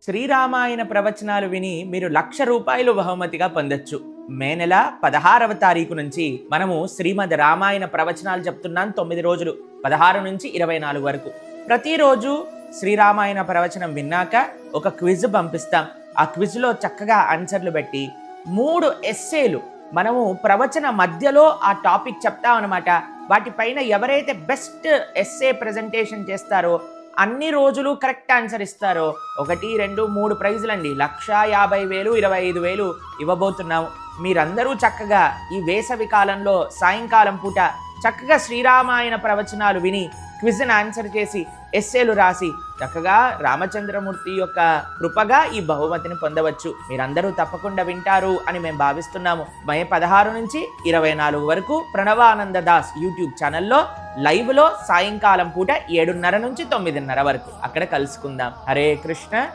శ్రీరామాయణ ప్రవచనాలు విని మీరు ₹1,00,000 బహుమతిగా పొందొచ్చు. మే నెల 16వ తారీఖు నుంచి మనము శ్రీమద్ రామాయణ ప్రవచనాలు చెప్తున్నాం. 9 రోజులు 16 నుంచి 24 వరకు. ప్రతిరోజు శ్రీరామాయణ ప్రవచనం విన్నాక ఒక క్విజ్ పంపిస్తాం. ఆ క్విజ్లో చక్కగా ఆన్సర్లు పెట్టి 3 ఎస్సేలు మనము ప్రవచన మధ్యలో ఆ టాపిక్ చెప్తామన్నమాట. వాటిపైన ఎవరైతే బెస్ట్ ఎస్సే ప్రజెంటేషన్ చేస్తారో, అన్ని రోజులు కరెక్ట్ ఆన్సర్ ఇస్తారో 1, 2, 3 ప్రైజులండి. 1,50,000, 25,000 ఇవ్వబోతున్నాము. మీరందరూ చక్కగా ఈ వేసవి కాలంలో సాయంకాలం పూట చక్కగా శ్రీరామాయణ ప్రవచనాలు విని క్విజ్ని ఆన్సర్ చేసి ఎస్సేలు రాసి చక్కగా రామచంద్రమూర్తి యొక్క కృపగా ఈ బహుమతిని పొందవచ్చు. మీరందరూ తప్పకుండా వింటారు అని మేము భావిస్తున్నాము. మే 16 నుంచి 24 వరకు ప్రణవానంద దాస్ యూట్యూబ్ ఛానల్లో లైవ్లో సాయంకాలం పూట 7:30 నుంచి 9:30 వరకు అక్కడ కలుసుకుందాం. హరే కృష్ణ.